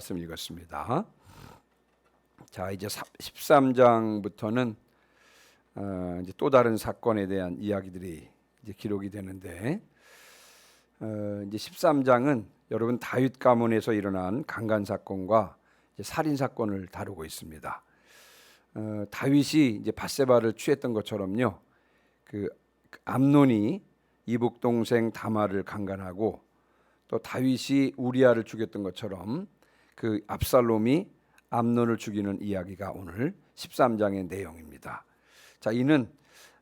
말씀을 읽었습니다. 자, 이제 13장부터는 이제 또 다른 사건에 대한 이야기들이 이제 기록이 되는데, 이제 13장은 여러분 다윗 가문에서 일어난 강간 사건과 이제 살인 사건을 다루고 있습니다. 다윗이 이제 밧세바를 취했던 것처럼요, 그 암논이 이복 동생 다말을 강간하고, 또 다윗이 우리아를 죽였던 것처럼 그 압살롬이 암논을 죽이는 이야기가 오늘 13장의 내용입니다. 자, 이는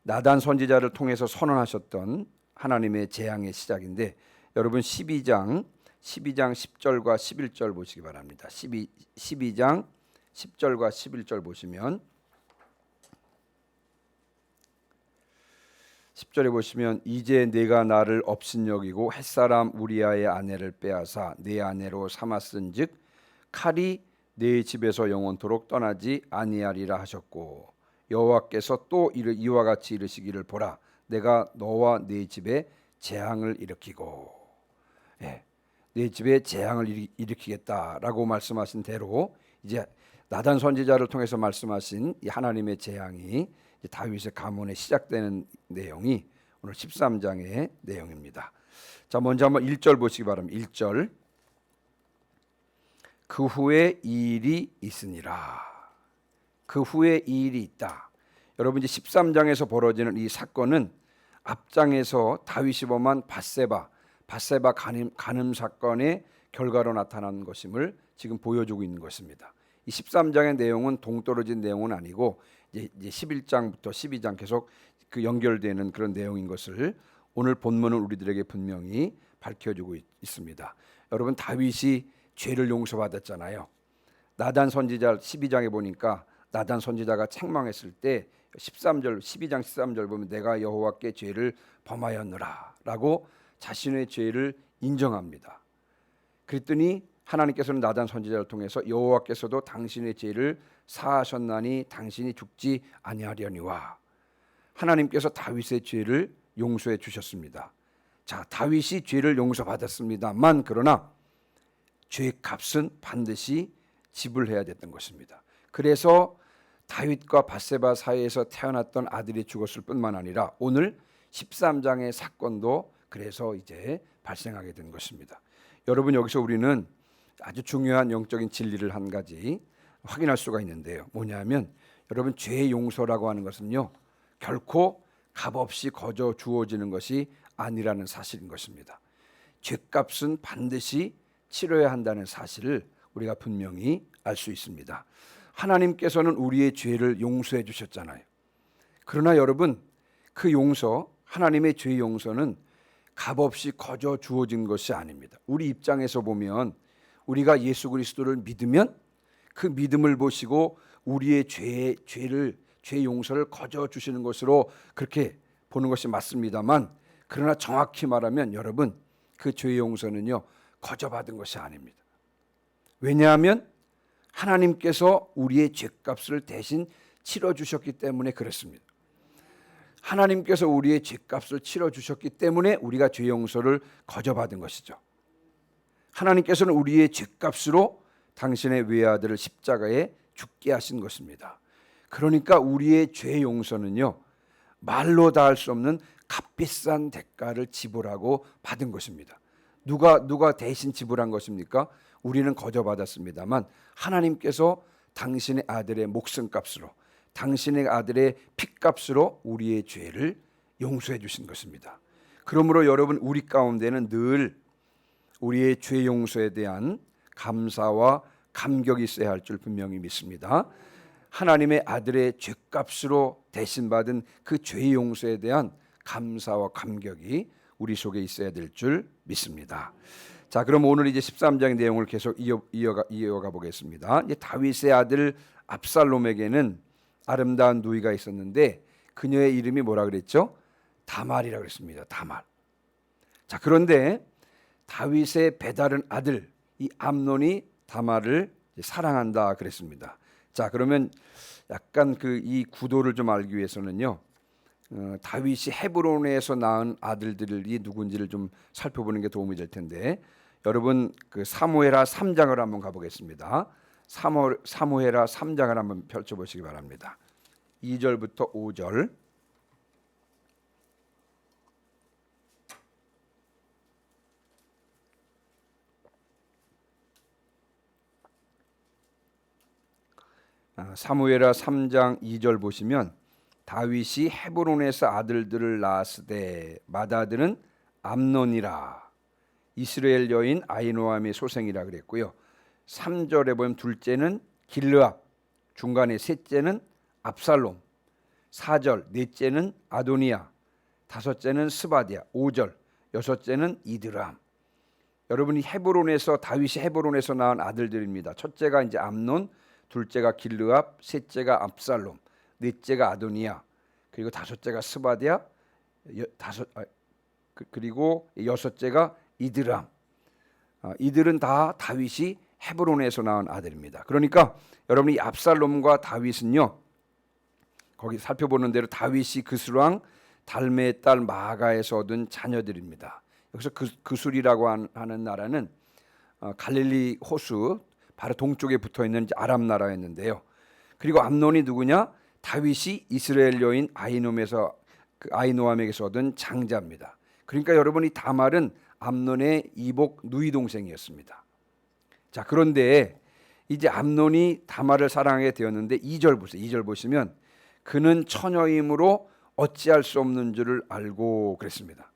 나단 선지자를 통해서 선언하셨던 하나님의 재앙의 시작인데, 여러분 12장 10절과 11절 보시기 바랍니다. 12장 10절과 11절 보시면, 10절에 보시면, 이제 내가 나를 업신여기고 햇사람 우리아의 아내를 빼앗아 내 아내로 삼았은즉 칼이 내 집에서 영원토록 떠나지 아니하리라 하셨고, 여호와께서 또 이와 같이 이르시기를, 보라, 내가 너와 네 집에 재앙을 일으키고, 네 집에 재앙을 일으키겠다라고 말씀하신 대로 이제 나단 선지자를 통해서 말씀하신 이 하나님의 재앙이 다윗의 가문에 시작되는 내용이 오늘 13장의 내용입니다. 자, 먼저 한번 1절 보시기 바랍니다. 1절. 그 후에 이 일이 있으니라. 그 후에 이 일이 있다. 여러분, 이제 13장에서 벌어지는 이 사건은 앞장에서 다윗이 범한 밧세바 간음 사건의 결과로 나타난 것임을 지금 보여주고 있는 것입니다. 이 13장의 내용은 동떨어진 내용은 아니고 이제 11장부터 12장 계속 그 연결되는 그런 내용인 것을 오늘 본문은 우리들에게 분명히 밝혀주고 있습니다. 여러분, 다윗이 죄를 용서받았잖아요. 나단 선지자 12장에 보니까 나단 선지자가 책망했을 때 12장 13절 보면, 내가 여호와께 죄를 범하였노라 라고 자신의 죄를 인정합니다. 그랬더니 하나님께서는 나단 선지자를 통해서 여호와께서도 당신의 죄를 사하셨나니 당신이 죽지 아니하려니와, 하나님께서 다윗의 죄를 용서해 주셨습니다. 자, 다윗이 죄를 용서받았습니다만, 그러나 죄값은 반드시 지불해야 됐던 것입니다. 그래서 다윗과 밧세바 사이에서 태어났던 아들이 죽었을 뿐만 아니라 오늘 13장의 사건도 그래서 이제 발생하게 된 것입니다. 여러분, 여기서 우리는 아주 중요한 영적인 진리를 한 가지 확인할 수가 있는데요. 뭐냐면, 여러분, 죄의 용서라고 하는 것은요, 결코 값없이 거저 주어지는 것이 아니라는 사실인 것입니다. 죄값은 반드시 치러야 한다는 사실을 우리가 분명히 알 수 있습니다. 하나님께서는 우리의 죄를 용서해 주셨잖아요. 그러나 여러분, 그 용서, 하나님의 죄 용서는 값없이 거저 주어진 것이 아닙니다. 우리 입장에서 보면, 우리가 예수 그리스도를 믿으면 그 믿음을 보시고 우리의 죄 용서를 거저 주시는 것으로 그렇게 보는 것이 맞습니다만, 그러나 정확히 말하면 여러분, 그 죄 용서는요, 거저 받은 것이 아닙니다. 왜냐하면 하나님께서 우리의 죄값을 대신 치러주셨기 때문에 그렇습니다. 하나님께서 우리의 죄값을 치러주셨기 때문에 우리가 죄 용서를 거저 받은 것이죠. 하나님께서는 우리의 죄값으로 당신의 외아들을 십자가에 죽게 하신 것입니다. 그러니까 우리의 죄 용서는요, 말로 다 할 수 없는 값비싼 대가를 지불하고 받은 것입니다. 누가 대신 지불한 것입니까? 우리는 거저 받았습니다만 하나님께서 당신의 아들의 목숨값으로, 당신의 아들의 피값으로 우리의 죄를 용서해 주신 것입니다. 그러므로 여러분, 우리 가운데는 늘 우리의 죄 용서에 대한 감사와 감격이 있어야 할 줄 분명히 믿습니다. 하나님의 아들의 죄값으로 대신 받은 그 죄 용서에 대한 감사와 감격이 우리 속에 있어야 될 줄 믿습니다. 자, 그럼 오늘 이제 13장의 내용을 계속 이어가 보겠습니다. 이제 다윗의 아들 압살롬에게는 아름다운 누이가 있었는데 그녀의 이름이 뭐라 그랬죠? 다말이라고 그랬습니다. 다말. 자, 그런데 다윗의 배다른 아들 이 암논이 다말을 사랑한다 그랬습니다. 자, 그러면 약간 이 구도를 좀 알기 위해서는요, 다윗이 헤브론에서 낳은 아들들이 누군지를 좀 살펴보는 게 도움이 될 텐데, 여러분 그 사무엘하 3장을 한번 가보겠습니다. 사무엘하 3장을 한번 펼쳐보시기 바랍니다. 2절부터 5절. 사무엘하 3장 2절 보시면 다윗이 헤브론에서 아들들을 낳았으되 맏아들은 암논이라 이스라엘 여인 아히노암의 소생이라 그랬고요. 3절에 보면 둘째는 길르압, 중간에 셋째는 압살롬, 4절 넷째는 아도니아, 다섯째는 스바디아, 5절 여섯째는 이드람. 여러분이 다윗이 헤브론에서 낳은 아들들입니다. 첫째가 이제 암논, 둘째가 길르압, 셋째가 압살롬, 넷째가 아도니아, 그리고 다섯째가 스바디아, 그리고 여섯째가 이드람. 이들은 다 다윗이 헤브론에서 낳은 아들입니다. 그러니까 여러분이 압살롬과 다윗은요, 거기 살펴보는 대로 다윗이 그술왕 달메의 딸 마아가에서 얻은 자녀들입니다. 여기서 그술이라고 하는 나라는 갈릴리 호수 바로 동쪽에 붙어 있는 아람 나라였는데요. 그리고 암논이 누구냐? 다윗이 이스라엘 여인 아히노암에게서 얻은 장자입니다. 그러니까 여러분이 다말은 암논의 이복 누이 동생이었습니다. 자, 그런데 이제 암논이 다말을 사랑하게 되었는데 2절 보세요. 2절 보시면 그는 처녀이므로 어찌할 수 없는 줄을 알고 그랬습니다.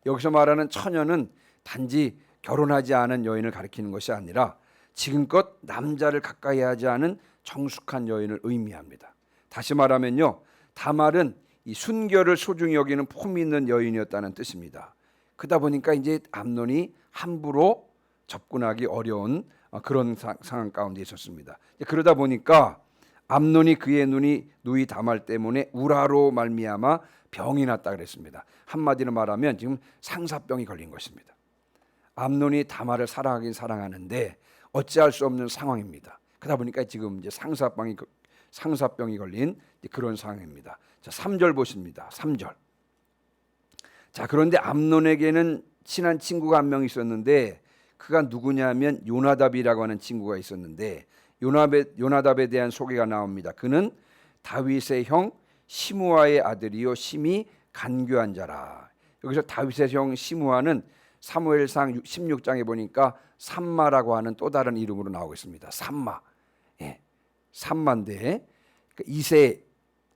여기서 말하는 처녀는 단지 결혼하지 않은 여인을 가리키는 것이 아니라 지금껏 남자를 가까이 하지 않은 정숙한 여인을 의미합니다. 다시 말하면요, 다말은 이 순결을 소중히 여기는 품 있는 여인이었다는 뜻입니다. 그러다 보니까 이제 암논이 함부로 접근하기 어려운 그런 상황 가운데 있었습니다. 그러다 보니까 암논이 그의 누이 다말 때문에 우라로 말미암아 병이 났다 그랬습니다. 한마디로 말하면 지금 상사병이 걸린 것입니다. 암논이 다말을 사랑하긴 사랑하는데 어찌할 수 없는 상황입니다. 그러다 보니까 지금 이제 상사병이 걸린 그런 상황입니다. 자, 3절 보십니다. 3절. 자, 그런데 암논에게는 친한 친구가 한 명 있었는데 그가 누구냐면 요나답이라고 하는 친구가 있었는데 요나답에 대한 소개가 나옵니다. 그는 다윗의 형 시므아의 아들이요 심히 간교한 자라. 여기서 다윗의 형 시므아는 사무엘상 16장에 보니까 삼마라고 하는 또 다른 이름으로 나오고 있습니다. 삼마. 예. 삼마인데 이세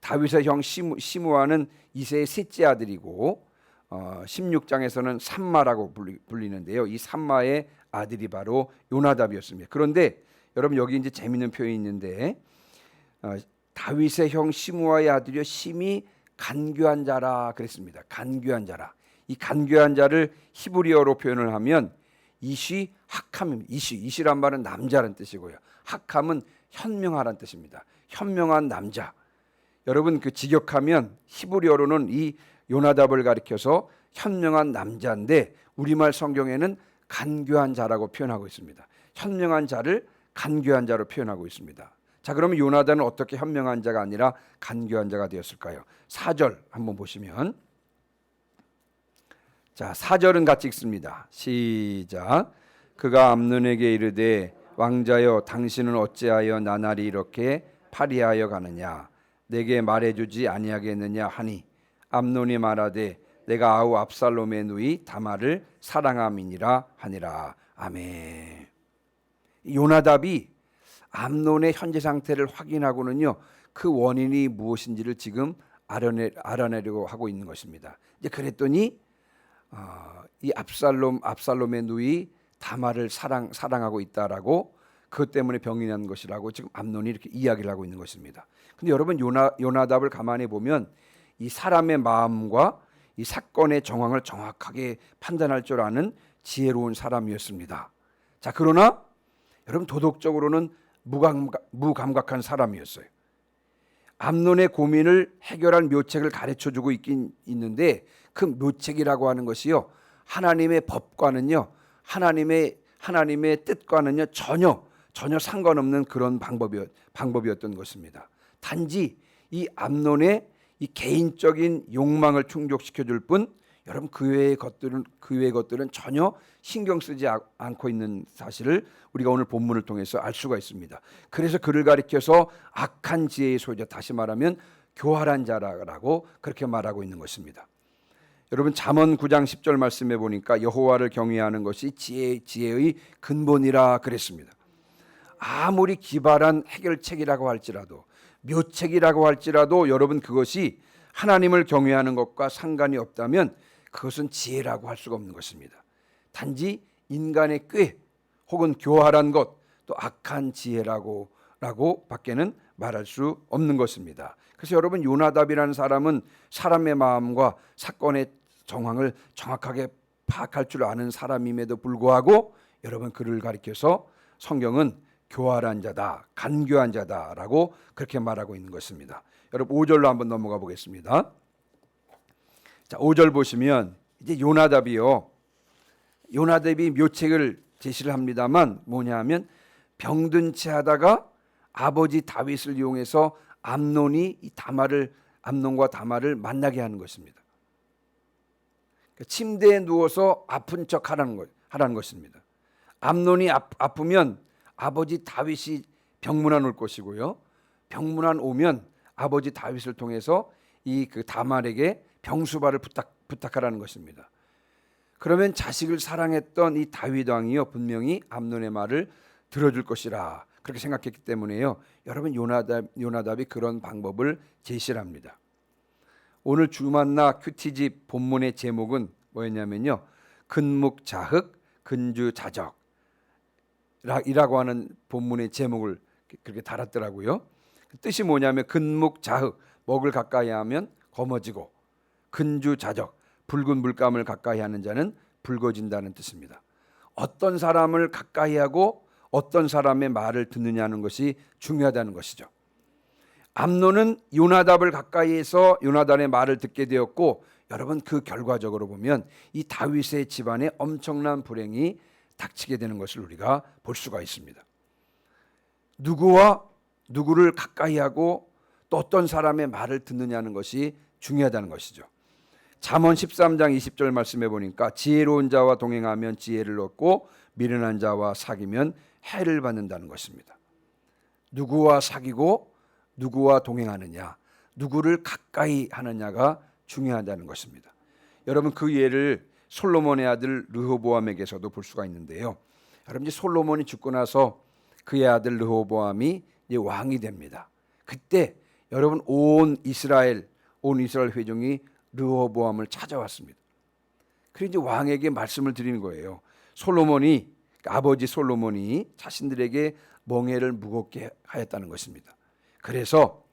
다윗의 형 시므아는 이세의 셋째 아들이고 16장에서는 삼마라고 불리는데요. 이 삼마의 아들이 바로 요나답이었습니다. 그런데 여러분 여기 이제 재미있는 표현이 있는데 다윗의 형 시므아의 아들이요 심히 간교한 자라 그랬습니다. 간교한 자라. 이 간교한 자를 히브리어로 표현을 하면 이시 학함입니다. 이시란 말은 남자라는 뜻이고요. 학함은 현명하라는 뜻입니다. 현명한 남자. 여러분 그 직역하면 히브리어로는 이 요나답을 가리켜서 현명한 남자인데 우리말 성경에는 간교한 자라고 표현하고 있습니다. 현명한 자를 간교한 자로 표현하고 있습니다. 자, 그러면 요나단은 어떻게 현명한 자가 아니라 간교한 자가 되었을까요? 4절 한번 보시면, 자 4절은 같이 읽습니다. 시작. 그가 암논에게 이르되 왕자여 당신은 어찌하여 나날이 이렇게 파리하여 가느냐 내게 말해주지 아니하겠느냐 하니 암논이 말하되 내가 아우 압살롬의 누이 다말을 사랑함이니라 하니라. 아멘. 요나답이 암논의 현재 상태를 확인하고는요 그 원인이 무엇인지를 지금 알아내려고 하고 있는 것입니다. 이제 그랬더니 이 압살롬의 누이 다말을 사랑하고 있다라고 그것 때문에 병이 난 것이라고 지금 암논이 이렇게 이야기를 하고 있는 것입니다. 근데 여러분 요나답을 가만히 보면 이 사람의 마음과 이 사건의 정황을 정확하게 판단할 줄 아는 지혜로운 사람이었습니다. 자, 그러나 여러분 도덕적으로는 무감각한 사람이었어요. 암논의 고민을 해결할 묘책을 가르쳐주고 있긴 있는데 그 묘책이라고 하는 것이요 하나님의 법과는요 하나님의 뜻과는요 전혀 상관없는 그런 방법이었던 것입니다. 단지 이 암논의 이 개인적인 욕망을 충족시켜줄 뿐 여러분 그 외의 것들은 전혀 신경 쓰지 않고 있는 사실을 우리가 오늘 본문을 통해서 알 수가 있습니다. 그래서 그를 가리켜서 악한 지혜의 소유자, 다시 말하면 교활한 자라고 그렇게 말하고 있는 것입니다. 여러분 잠언 9장 10절 말씀해 보니까 여호와를 경외하는 것이 지혜의 근본이라 그랬습니다. 아무리 기발한 해결책이라고 할지라도, 묘책이라고 할지라도 여러분 그것이 하나님을 경외하는 것과 상관이 없다면 그것은 지혜라고 할 수가 없는 것입니다. 단지 인간의 꾀 혹은 교활한 것, 또 악한 지혜라고 밖에는 말할 수 없는 것입니다. 그래서 여러분 요나답이라는 사람은 사람의 마음과 사건의 정황을 정확하게 파악할 줄 아는 사람임에도 불구하고 여러분 그를 가리켜서 성경은 교활한 자다, 간교한 자다라고 그렇게 말하고 있는 것입니다. 여러분 5절로 한번 넘어가 보겠습니다. 자, 5절 보시면 이제 요나답이 묘책을 제시를 합니다만 뭐냐 하면 병든 채 하다가 아버지 다윗을 이용해서 암논과 다말을 만나게 하는 것입니다. 침대에 누워서 아픈 척 하라는 것입니다. 암논이 아프면 아버지 다윗이 병문안 올 것이고요. 병문안 오면 아버지 다윗을 통해서 그 다말에게 병수발을 부탁하라는 것입니다. 그러면 자식을 사랑했던 이 다윗 왕이요 분명히 암논의 말을 들어줄 것이라 그렇게 생각했기 때문에요. 여러분 요나답이 그런 방법을 제시를 합니다. 오늘 주만나 큐티집 본문의 제목은 뭐였냐면요, 근묵자흑 근주자적 이라고 하는 본문의 제목을 그렇게 달았더라고요. 뜻이 뭐냐면 근묵자흑, 먹을 가까이 하면 검어지고, 근주자적, 붉은 물감을 가까이 하는 자는 붉어진다는 뜻입니다. 어떤 사람을 가까이 하고 어떤 사람의 말을 듣느냐는 것이 중요하다는 것이죠. 암논은 요나답을 가까이해서 요나단의 말을 듣게 되었고, 여러분 그 결과적으로 보면 이 다윗의 집안에 엄청난 불행이 닥치게 되는 것을 우리가 볼 수가 있습니다. 누구를 가까이하고 또 어떤 사람의 말을 듣느냐는 것이 중요하다는 것이죠. 잠언 13장 20절 말씀해 보니까 지혜로운 자와 동행하면 지혜를 얻고 미련한 자와 사귀면 해를 받는다는 것입니다. 누구와 사귀고 누구와 동행하느냐, 누구를 가까이 하느냐가 중요하다는 것입니다. 여러분 그 예를 솔로몬의 아들 르호보암에게서도 볼 수가 있는데요. 여러분 이제 솔로몬이 죽고 나서 그의 아들 르호보암이 이제 왕이 됩니다. 그때 여러분 온 이스라엘 회중이 르호보암을 찾아왔습니다. 그래서 이제 왕에게 말씀을 드리는 거예요. 아버지 솔로몬이 자신들에게 멍에를 무겁게 하였다는 것입니다. 그래서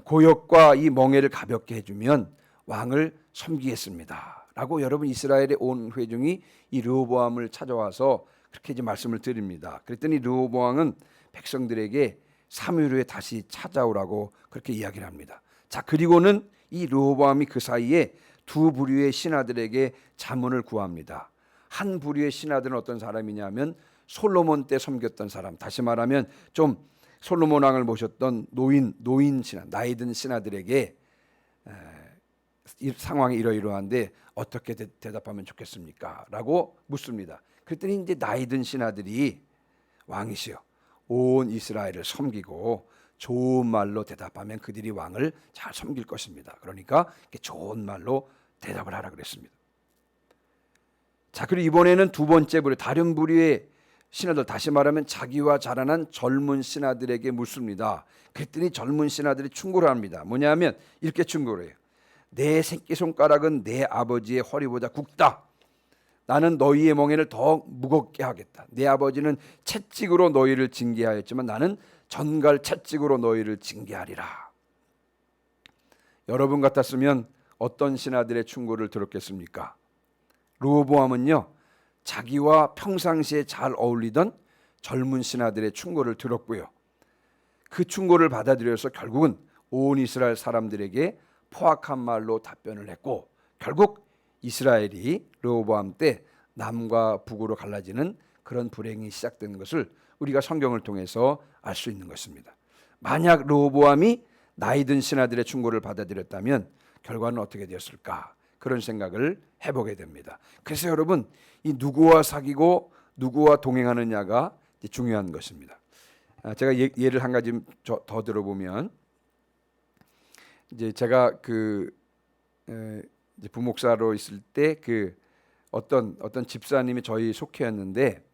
고역과 이 멍에를 가볍게 해주면 왕을 섬기겠습니다 라고 여러분 이스라엘의 온 회중이 이 르호보암을 찾아와서 그렇게 이제 말씀을 드립니다. 그랬더니 르호보암은 백성들에게 3일 후에 다시 찾아오라고 그렇게 이야기를 합니다. 자, 그리고는 이 르호보암이 그 사이에 두 부류의 신하들에게 자문을 구합니다. 한 부류의 신하들은 어떤 사람이냐면 솔로몬 때 섬겼던 사람, 다시 말하면 좀 솔로몬 왕을 모셨던 노인 신하, 나이 든 신하들에게 이 상황이 이러이러한데 어떻게 대답하면 좋겠습니까? 라고 묻습니다. 그랬더니 이제 나이 든 신하들이 왕이시여 온 이스라엘을 섬기고 좋은 말로 대답하면 그들이 왕을 잘 섬길 것입니다. 그러니까 좋은 말로 대답을 하라 그랬습니다. 자, 그리고 이번에는 두 번째 부류, 다른 부류의 신하들, 다시 말하면 자기와 자라난 젊은 신하들에게 묻습니다. 그랬더니 젊은 신하들이 충고를 합니다. 뭐냐면 이렇게 충고를 해요. 내 새끼손가락은 내 아버지의 허리보다 굵다. 나는 너희의 멍에를 더 무겁게 하겠다. 내 아버지는 채찍으로 너희를 징계하였지만 나는 전갈 채찍으로 너희를 징계하리라. 여러분 같았으면 어떤 신하들의 충고를 들었겠습니까? 르호보암은요, 자기와 평상시에 잘 어울리던 젊은 신하들의 충고를 들었고요. 그 충고를 받아들여서 결국은 온 이스라엘 사람들에게 포악한 말로 답변을 했고, 결국 이스라엘이 르호보암 때 남과 북으로 갈라지는 그런 불행이 시작된 것을 우리가 성경을 통해서 알 수 있는 것입니다. 만약 르호보암이 나이 든 신하들의 충고를 받아들였다면 결과는 어떻게 되었을까? 그런 생각을 해보게 됩니다. 그래서 여러분, 이 누구와 사귀고 누구와 동행하느냐가 중요한 것입니다. 제가 예를 한 가지 더 들어보면, 이제 제가 이제 부목사로 있을 때 어떤 집사님이 저희 속회였는데,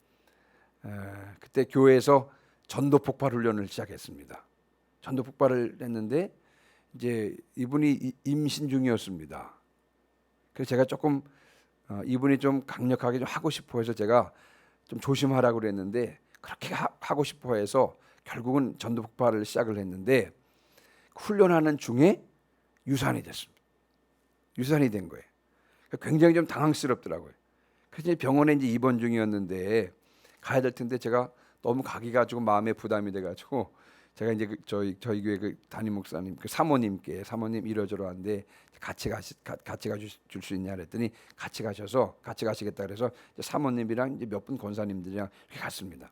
그때 교회에서 전도 폭발 훈련을 시작했습니다. 전도 폭발을 했는데 이제 이분이 임신 중이었습니다. 그래서 제가 조금 이분이 좀 강력하게 좀 하고 싶어 해서 제가 좀 조심하라고 그랬는데, 그렇게 하고 싶어 해서 결국은 전도 폭발을 시작을 했는데, 훈련하는 중에 유산이 됐습니다. 유산이 된 거예요. 굉장히 좀 당황스럽더라고요. 그래서 병원에 이제 입원 중이었는데 가야 될 텐데 제가 너무 가기가 좀 마음에 부담이 돼가지고, 제가 이제 저희 교회 담임 목사님 사모님 이러저러 한데 같이 가줄 수 있냐 그랬더니 같이 가시겠다 그래서 이제 사모님이랑 이제 몇 분 권사님들이랑 이렇게 갔습니다.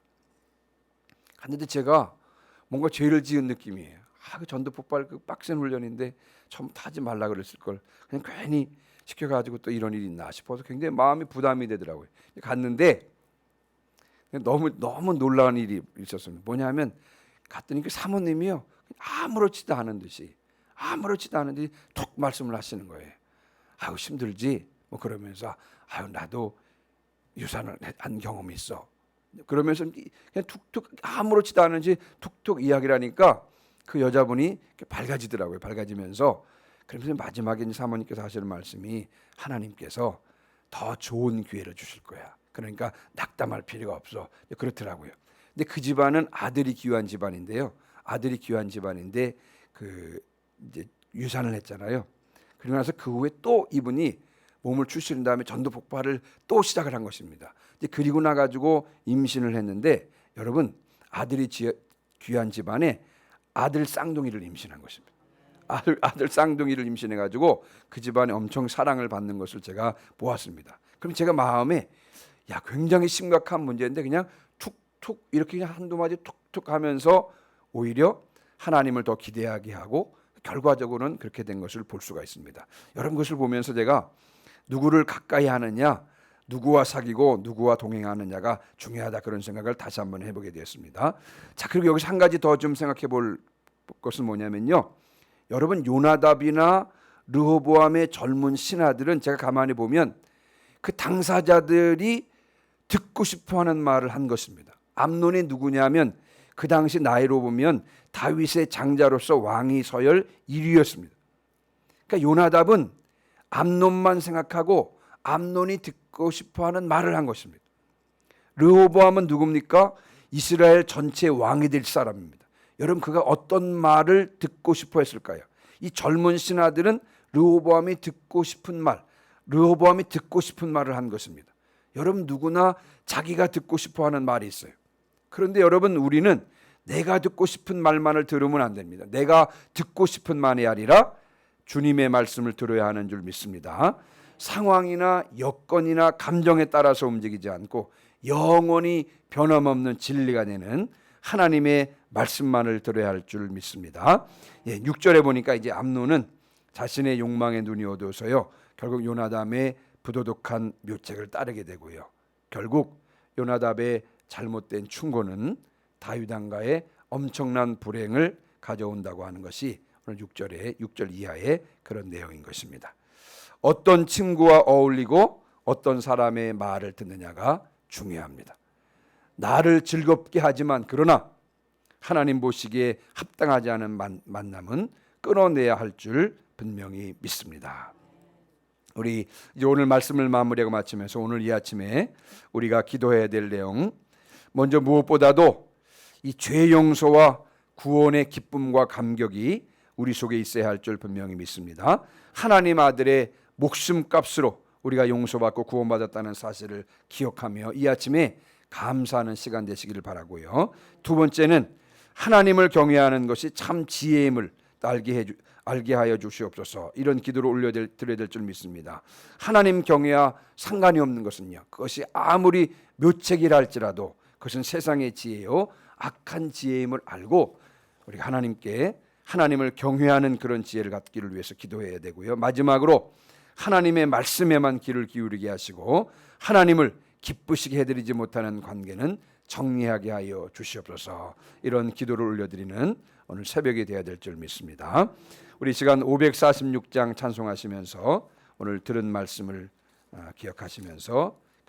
갔는데 제가 뭔가 죄를 지은 느낌이에요. 그 전도 폭발 빡센 훈련인데 처음부터 하지 말라 그랬을 걸 그냥 괜히 시켜가지고 또 이런 일이 있나 싶어서 굉장히 마음이 부담이 되더라고요. 갔는데 너무 놀라운 일이 있었습니다. 뭐냐면 갔더니 그 사모님이요, 아무렇지도 않은 듯이 툭 말씀을 하시는 거예요. 아유 힘들지 뭐 그러면서, 아유 나도 유산을 한 경험이 있어. 그러면서 그냥 툭툭 아무렇지도 않은지 툭툭 이야기를 하니까 그 여자분이 밝아지더라고요. 밝아지면서 그러면서 마지막에 사모님께서 하시는 말씀이, 하나님께서 더 좋은 기회를 주실 거야. 그러니까 낙담할 필요가 없어. 그렇더라고요. 근데 그 집안은 아들이 귀한 집안인데요. 아들이 귀한 집안인데 이제 유산을 했잖아요. 그리고 나서 그 후에 또 이분이 몸을 추스린 다음에 전도 폭발을 또 시작을 한 것입니다. 이제 그리고 나가지고 임신을 했는데, 여러분 아들이 귀한 집안에 아들 쌍둥이를 임신한 것입니다. 아들 쌍둥이를 임신해가지고 그 집안에 엄청 사랑을 받는 것을 제가 보았습니다. 그럼 제가 마음에, 야 굉장히 심각한 문제인데 그냥 툭툭 이렇게 그냥 한두 마디 툭툭 하면서 오히려 하나님을 더 기대하게 하고 결과적으로는 그렇게 된 것을 볼 수가 있습니다. 여러분 그것을 보면서 제가 누구를 가까이 하느냐, 누구와 사귀고 누구와 동행하느냐가 중요하다, 그런 생각을 다시 한번 해보게 되었습니다. 자, 그리고 여기서 한 가지 더 좀 생각해 볼 것은 뭐냐면요, 여러분 요나답이나 르호보암의 젊은 신하들은 제가 가만히 보면 그 당사자들이 듣고 싶어하는 말을 한 것입니다. 암논이 누구냐면 그 당시 나이로 보면 다윗의 장자로서 왕위 서열 1위였습니다. 그러니까 요나답은 암논만 생각하고 암논이 듣고 싶어하는 말을 한 것입니다. 르호보암은 누굽니까? 이스라엘 전체 왕이 될 사람입니다. 여러분 그가 어떤 말을 듣고 싶어 했을까요? 이 젊은 신하들은 르호보암이 듣고 싶은 말을 한 것입니다. 여러분 누구나 자기가 듣고 싶어하는 말이 있어요. 그런데 여러분 우리는 내가 듣고 싶은 말만을 들으면 안 됩니다. 내가 듣고 싶은 말이 아니라 주님의 말씀을 들어야 하는 줄 믿습니다. 상황이나 여건이나 감정에 따라서 움직이지 않고 영원히 변함없는 진리가 되는 하나님의 말씀만을 들어야 할 줄 믿습니다. 6절에 보니까 이제 암논은 자신의 욕망에 눈이 어두워서요, 결국 요나답의 부도덕한 묘책을 따르게 되고요, 결국 요나답의 잘못된 충고는 다윗 왕가의 엄청난 불행을 가져온다고 하는 것이 오늘 6절 이하의 그런 내용인 것입니다. 어떤 친구와 어울리고 어떤 사람의 말을 듣느냐가 중요합니다. 나를 즐겁게 하지만 그러나 하나님 보시기에 합당하지 않은 만남은 끊어내야 할 줄 분명히 믿습니다. 우리 이제 오늘 말씀을 마무리하고 마치면서 오늘 이 아침에 우리가 기도해야 될 내용, 먼저 무엇보다도 이 죄 용서와 구원의 기쁨과 감격이 우리 속에 있어야 할 줄 분명히 믿습니다. 하나님 아들의 목숨값으로 우리가 용서받고 구원받았다는 사실을 기억하며 이 아침에 감사하는 시간 되시기를 바라고요. 두 번째는 하나님을 경외하는 것이 참 지혜임을 알게 하여 주시옵소서, 이런 기도를 올려드려야 될 줄 믿습니다. 하나님 경외와 상관이 없는 것은요, 그것이 아무리 묘책이라 할지라도 그것은 세상의 지혜요 악한 지혜임을 알고 우리가 하나님을 경외하는 그런 지혜를 갖기를 위해서 기도해야 되고요. 마지막으로 하나님의 말씀에만 귀를 기울이게 하시고 하나님을 기쁘시게 해드리지 못하는 관계는 정리하게 하여 주시옵소서. 이런 기도를 올려드리는 오늘 새벽이 되어야 될 줄 믿습니다. 우리 시간 546장 찬송하시면서 오늘 들은 말씀을 기억하시면서